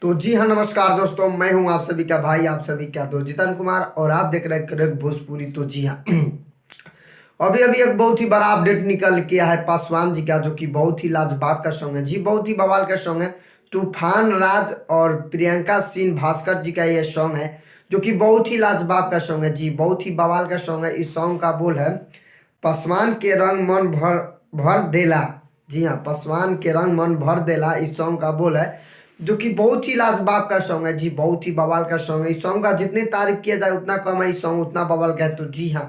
तो जी हाँ, नमस्कार दोस्तों, मैं हूं आप सभी का भाई, आप सभी का दोस्त जितन कुमार और आप देख रहे हैं करेक्ट भोजपुरी। तो जी हाँ, अभी अभी एक बहुत ही बड़ा अपडेट निकल के आया है पासवान जी का, जो कि बहुत ही लाजवाब का सॉन्ग है जी, बहुत ही बवाल का सॉन्ग है। तूफान राज और प्रियंका सिंह भास्कर जी का ये सॉन्ग है, जो कि बहुत ही लाजवाब का सॉन्ग है जी, बहुत ही बवाल का सॉन्ग है। इस सॉन्ग का बोल है, पासवान के रंग मन भर भर देला। जी हाँ, पासवान के रंग मन भर देला, इस सॉन्ग का बोल है, जो कि बहुत ही लाजवाब का सॉन्ग है जी, बहुत ही बवाल का सॉन्ग है। इस सॉन्ग का जितनी तारीफ किया जाए उतना कम है, इस सॉन्ग उतना बवाल का है। तो जी हाँ,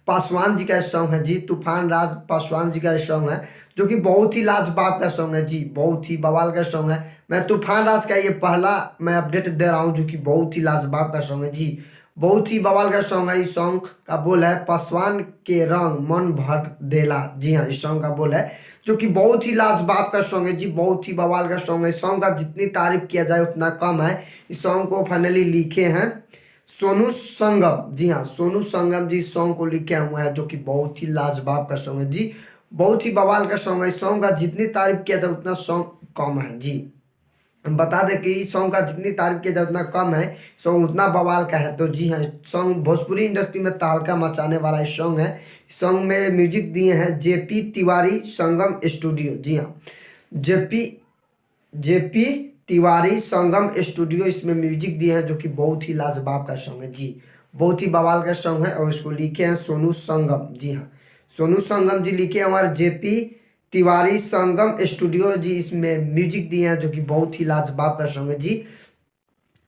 पासवान जी का सॉन्ग है जी, तूफान राज पासवान जी का सॉन्ग है, जो कि बहुत ही लाजवाब का सॉन्ग है जी, बहुत ही बवाल का सॉन्ग है। मैं तूफान राज का ये पहला मैं अपडेट दे रहा हूँ, जो कि बहुत ही लाजवाब का सॉन्ग है जी, बहुत ही बवाल का सॉन्ग है। इस सॉन्ग का बोल है, पासवान के रंग मन भर देला। जी हाँ, इस सॉन्ग का बोल है, जो कि बहुत ही लाजवाब का सॉन्ग है जी, बहुत ही बवाल का सॉन्ग है। इस सॉन्ग का जितनी तारीफ किया जाए उतना कम है। इस सॉन्ग को फाइनली लिखे हैं सोनू संगम। जी हाँ, सोनू संगम जी सॉन्ग को लिखे हुए हैं, जो कि बहुत ही लाजवाब का सॉन्ग है जी, बहुत ही बवाल का सॉन्ग है। इस सॉन्ग का जितनी तारीफ किया जाए उतना सॉन्ग कम है जी। हम बता दें कि इस सॉन्ग का जितनी तारीफ किया जाए उतना कम है, सॉन्ग उतना बवाल का है। तो जी हाँ, सॉन्ग भोजपुरी इंडस्ट्री में तहलका मचाने वाला सॉन्ग है। सॉन्ग में म्यूजिक दिए हैं जेपी तिवारी संगम स्टूडियो। जी हाँ, जेपी जेपी तिवारी संगम स्टूडियो इसमें म्यूजिक दिए हैं, जो कि बहुत ही लाजवाब का सॉन्ग है जी, बहुत ही बवाल का सॉन्ग है। और इसको लिखे हैं सोनू संगम। जी हाँ, सोनू संगम जी लिखे हैं, हमारे जेपी तिवारी संगम स्टूडियो जी इसमें म्यूजिक दिए हैं, जो कि बहुत ही लाजवाब का सॉन्ग है जी,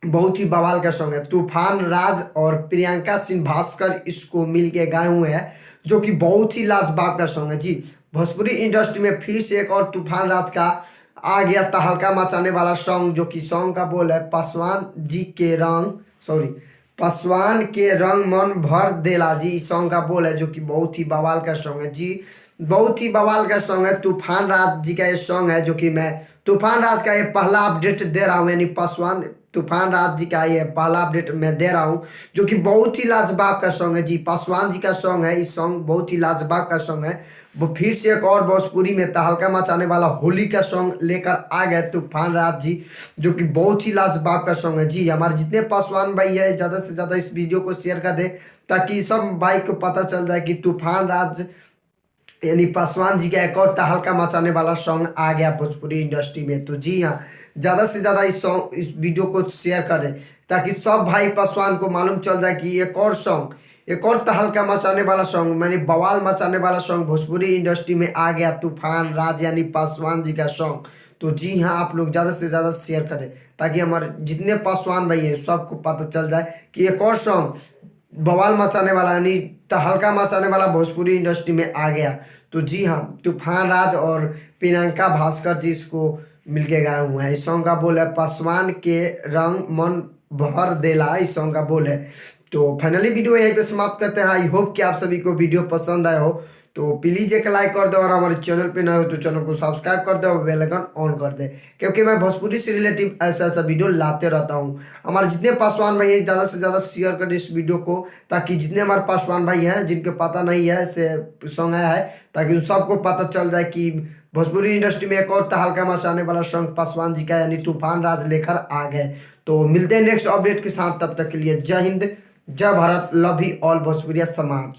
बहुत ही बवाल का सॉन्ग है। तूफान राज और प्रियंका सिंह भास्कर इसको मिल के गाए हुए हैं, जो कि बहुत ही लाजवाब का सॉन्ग है जी। भोजपुरी इंडस्ट्री में फिर से एक और तूफान राज का आ गया तहलका मचाने वाला सॉन्ग, जो कि सॉन्ग का बोल है, पासवान के रंग मन भर देला। जी, इस सॉन्ग का बोल है, जो कि बहुत ही बवाल का सॉन्ग है जी, बहुत ही बवाल का सॉन्ग है। तूफान राज जी का ये सॉन्ग है, जो कि मैं तूफान राज का ये पहला अपडेट दे रहा हूँ, यानी पासवान तूफान राज जी का ये पहला अपडेट मैं दे रहा हूँ, जो कि बहुत ही लाजवाब का सॉन्ग है जी, पासवान जी का सॉन्ग है। इस सॉन्ग बहुत ही लाजवाब का सॉन्ग है। वो फिर से एक और भोजपुरी में तहलका मचाने वाला होली का सॉन्ग लेकर आ गए तूफान राज जी, जो कि बहुत ही लाजवाब का सॉन्ग है जी। हमारे जितने पासवान भाई है, ज़्यादा से ज़्यादा इस वीडियो को शेयर कर दे, ताकि सब भाई को पता चल जाए कि तूफान राज यानी पासवान जी का एक और तहलका मचाने वाला सॉन्ग आ गया भोजपुरी इंडस्ट्री में। तो जी हाँ, ज़्यादा से ज़्यादा इस वीडियो को शेयर करें, ताकि सब भाई पासवान को मालूम चल जाए कि एक और सॉन्ग, एक और तहलका मचाने वाला सॉन्ग, मैंने बवाल मचाने वाला सॉन्ग भोजपुरी इंडस्ट्री में आ गया, तूफान राज यानी पासवान जी का सॉन्ग। तो जी हाँ, आप लोग ज़्यादा से ज़्यादा शेयर करें, ताकि हमारे जितने पासवान भाई हैं सबको पता चल जाए कि एक और सॉन्ग बवाल मचाने वाला यानी तहलका मचाने वाला भोजपुरी इंडस्ट्री में आ गया। तो जी हाँ, तूफान राज और प्रियंका भास्कर जी इसको मिलके गाए हुए हैं। इस सॉन्ग का बोल है, पासवान के रंग मन भर देला, इस सॉन्ग का बोल है। तो फाइनली वीडियो यहीं पे समाप्त करते हैं। आई होप कि आप सभी को वीडियो पसंद आया हो, तो प्लीज़ एक लाइक कर दो, और हमारे चैनल पे नए हो तो चैनल को सब्सक्राइब कर दो और बेल आइकन ऑन कर दे, क्योंकि मैं भोजपुरी से रिलेटिव ऐसा ऐसा वीडियो लाते रहता हूँ। हमारे जितने पासवान भाई हैं ज़्यादा से ज़्यादा शेयर कर दे इस वीडियो को, ताकि जितने हमारे पासवान भाई हैं जिनके पता नहीं है से सॉन्ग आया है, ताकि उन सबको पता चल जाए कि भोजपुरी इंडस्ट्री में एक और तहलका मचाने वाला सॉन्ग पासवान जी का यानी तूफान राज लेकर आ गए। तो मिलते हैं नेक्स्ट अपडेट के साथ, तब तक के लिए जय हिंद, जय भारत, लव यू ऑल भोजपुरिया समाज।